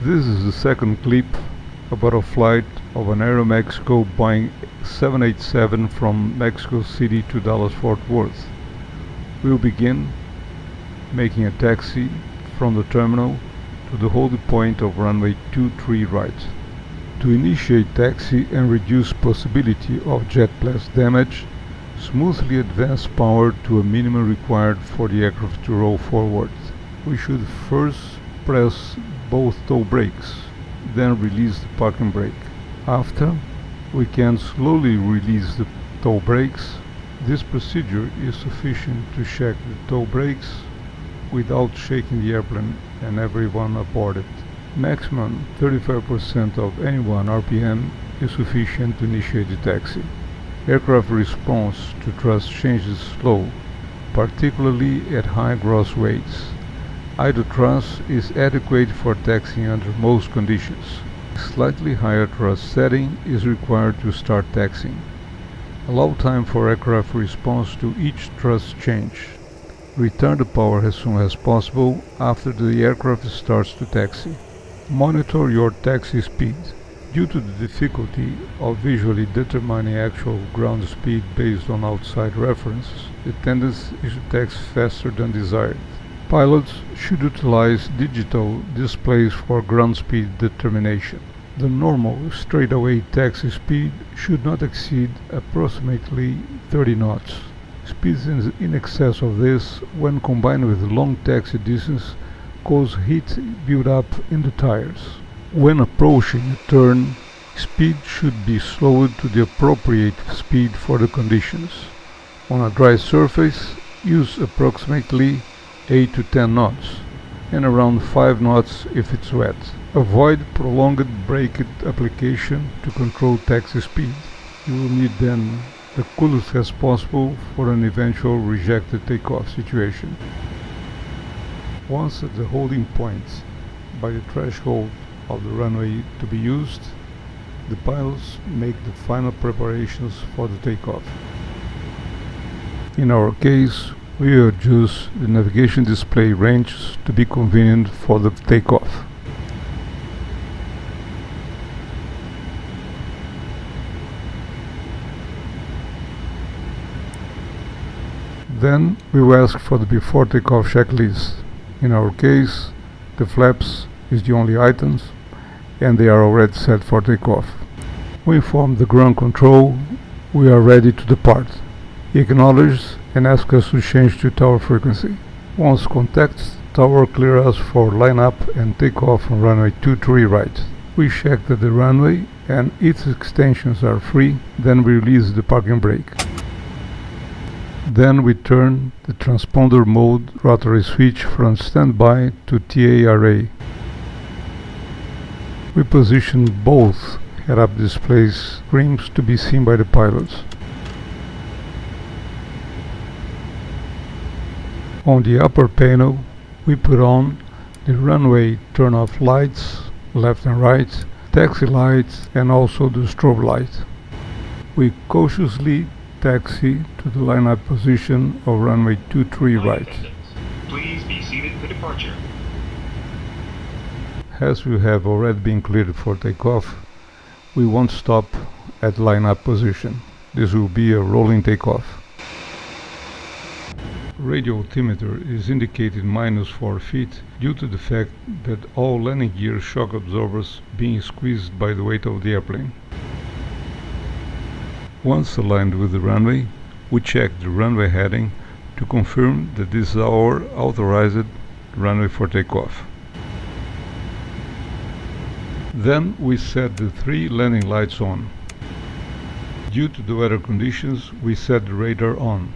This is the second clip about a flight of an Aeromexico Boeing 787 from Mexico City to Dallas-Fort Worth. We'll begin making a taxi from the terminal to the holding point of runway 23 right. To initiate taxi and reduce possibility of jet blast damage, smoothly advance power to a minimum required for the aircraft to roll forward. We should first press both toe brakes, then release the parking brake. After, we can slowly release the toe brakes. This procedure is sufficient to check the toe brakes without shaking the airplane and everyone aboard it. Maximum 35% of any 1 RPM is sufficient to initiate the taxi. Aircraft response to thrust changes slow, particularly at high gross weights. Idle thrust is adequate for taxiing under most conditions. Slightly higher thrust setting is required to start taxiing. Allow time for aircraft response to each thrust change. Return the power as soon as possible after the aircraft starts to taxi. Monitor your taxi speed. Due to the difficulty of visually determining actual ground speed based on outside references, the tendency is to taxi faster than desired. Pilots should utilize digital displays for ground speed determination. The normal straightaway taxi speed should not exceed approximately 30 knots. Speeds in excess of this, when combined with long taxi distance, cause heat build-up in the tires. When approaching a turn, speed should be slowed to the appropriate speed for the conditions. On a dry surface, use approximately 8 to 10 knots, and around 5 knots if it's wet. Avoid prolonged brake application to control taxi speed. You will need then the coolest as possible for an eventual rejected takeoff situation. Once at the holding point, by the threshold of the runway to be used, the pilots make the final preparations for the takeoff. In our case, we adjust the navigation display ranges to be convenient for the takeoff. Then we will ask for the before takeoff checklist. In our case, the flaps is the only items, and they are already set for takeoff. We inform the ground control we are ready to depart. He acknowledges and asks us to change to tower frequency. Once contacts, tower clear us for lineup and takeoff on runway 23 right. We check that the runway and its extensions are free, then we release the parking brake. Then we turn the transponder mode rotary switch from standby to TA array. We position both head-up display screens to be seen by the pilots. On the upper panel, we put on the runway turn-off lights, left and right, taxi lights, and also the strobe light. We cautiously taxi to the line-up position of runway 23 right. Please be seated for departure. As we have already been cleared for takeoff, we won't stop at line-up position. This will be a rolling takeoff. Radio altimeter is indicated -4 feet due to the fact that all landing gear shock absorbers being squeezed by the weight of the airplane. Once aligned with the runway, we check the runway heading to confirm that this is our authorized runway for takeoff. Then we set the 3 landing lights on. Due to the weather conditions, we set the radar on.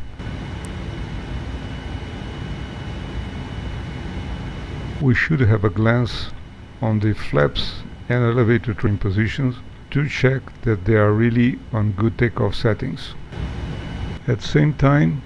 We should have a glance on the flaps and elevator trim positions to check that they are really on good takeoff settings. At the same time,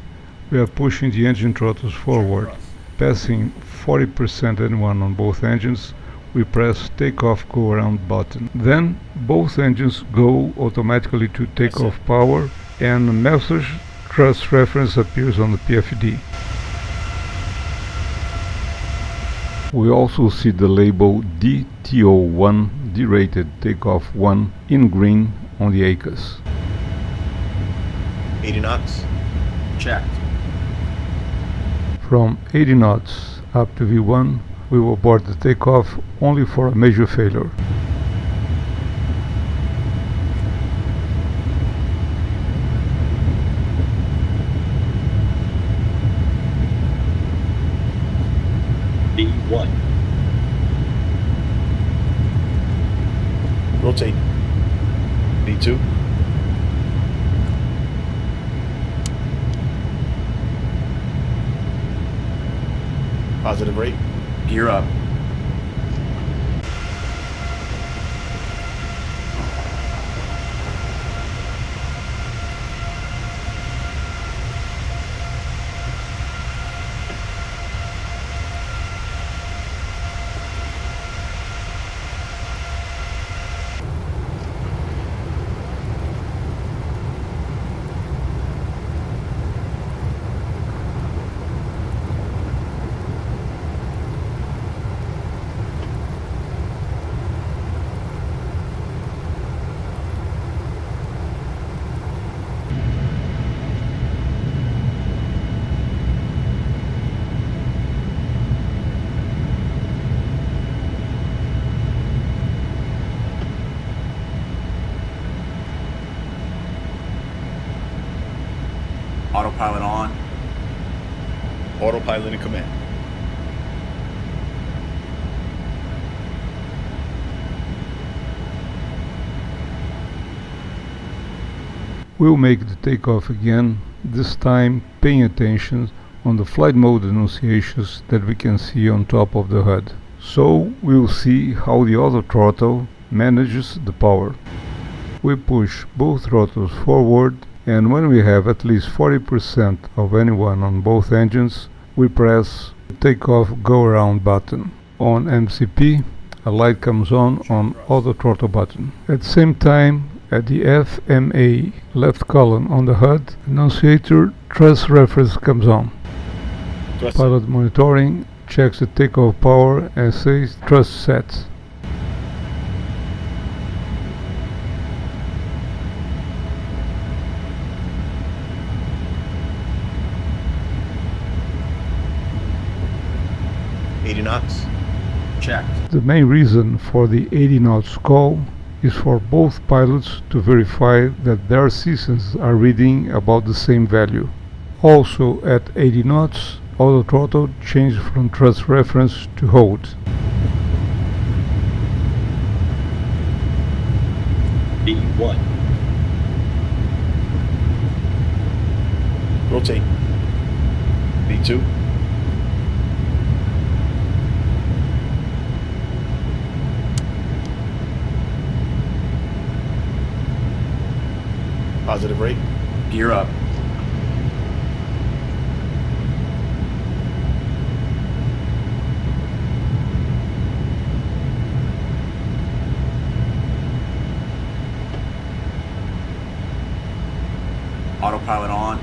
we are pushing the engine throttles forward. Passing 40% N1 on both engines, we press takeoff go around button. Then both engines go automatically to takeoff power and a message thrust reference appears on the PFD. We also see the label DTO1, derated takeoff 1, in green on the ACUS. 80 knots. Checked. From 80 knots up to V1, we will abort the takeoff only for a major failure. B1. Rotate. B2. Positive rate. Gear up. Autopilot on. Autopilot in command. We'll make the takeoff again, this time paying attention on the flight mode annunciations that we can see on top of the HUD. So we'll see how the auto throttle manages the power. We push both throttles forward, and when we have at least 40% of anyone on both engines, we press the takeoff go around button. On MCP, a light comes on auto throttle button. At the same time, at the FMA left column on the HUD, annunciator thrust reference comes on. Pilot monitoring checks the takeoff power and says thrust set. Knots. Checked. The main reason for the 80 knots call is for both pilots to verify that their systems are reading about the same value. Also at 80 knots, auto throttle changes from thrust reference to hold. B1. Rotate. B2. Positive rate. Gear up. Autopilot on.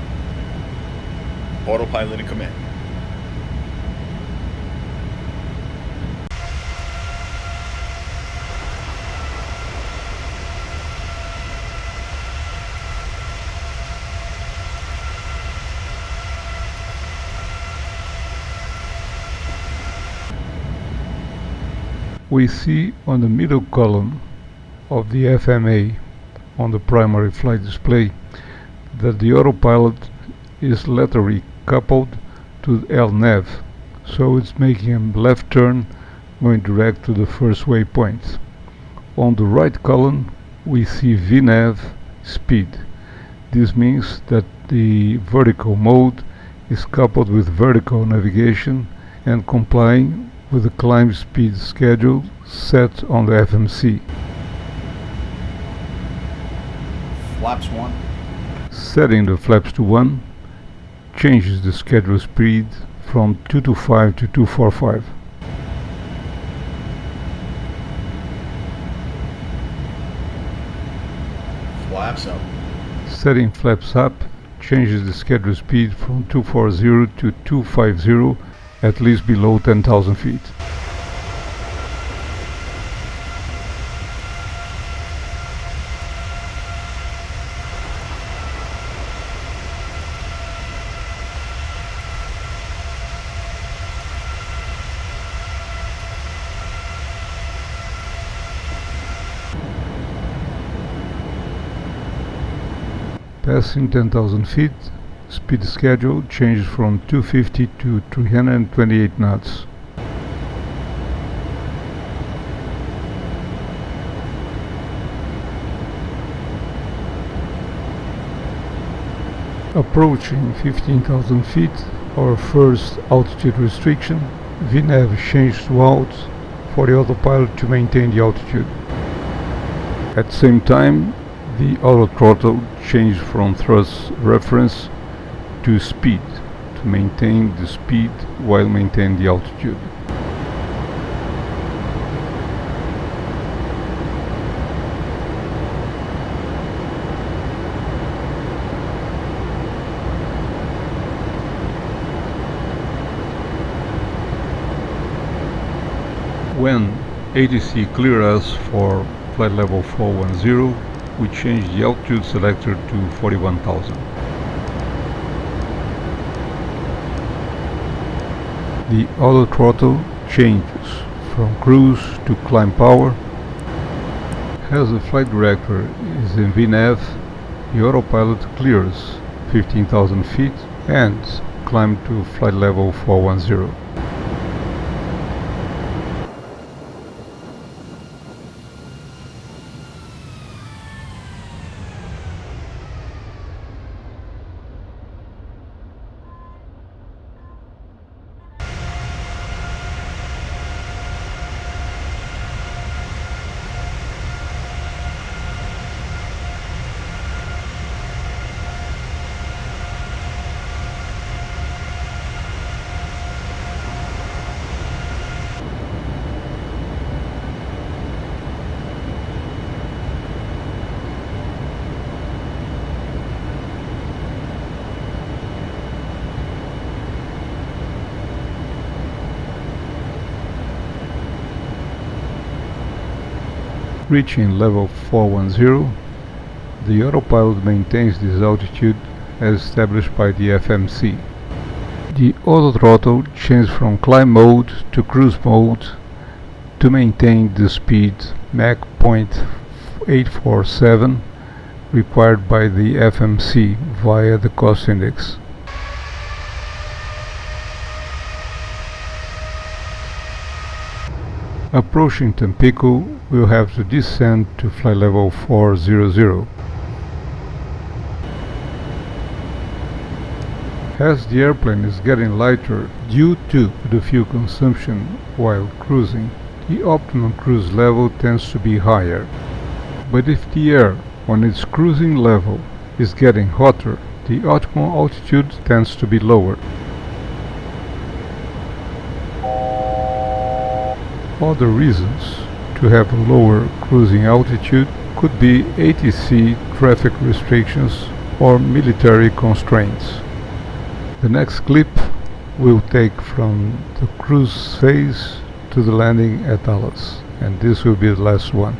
Autopilot in command. We see on the middle column of the FMA on the primary flight display that the autopilot is laterally coupled to the LNAV, so it's making a left turn going direct to the first waypoint. On the right column we see VNAV speed. This means that the vertical mode is coupled with vertical navigation and complying with the climb speed schedule set on the FMC. Flaps 1. Setting the flaps to 1 changes the schedule speed from 225 to 245. Flaps up. Setting flaps up changes the schedule speed from 240 to 250, at least below 10,000 feet. Passing 10,000 feet, speed schedule changes from 250 to 328 knots. Approaching 15,000 feet, our first altitude restriction, VNAV changed to out for the autopilot to maintain the altitude. At the same time, the auto throttle changed from thrust reference to speed to maintain the speed while maintaining the altitude. When ATC cleared us for flight level 410, we changed the altitude selector to 41,000. The auto throttle changes from cruise to climb power. As the flight director is in VNAV, the autopilot clears 15,000 feet and climbs to flight level 410. Reaching level 410, the autopilot maintains this altitude as established by the FMC. The auto throttle changes from climb mode to cruise mode to maintain the speed Mach 0.847 required by the FMC via the cost index. Approaching Tampico, we'll have to descend to flight level 400. As the airplane is getting lighter due to the fuel consumption while cruising, the optimum cruise level tends to be higher. But if the air on its cruising level is getting hotter, the optimal altitude tends to be lower. Other reasons to have a lower cruising altitude could be ATC traffic restrictions or military constraints. The next clip will take from the cruise phase to the landing at Dallas, and this will be the last one.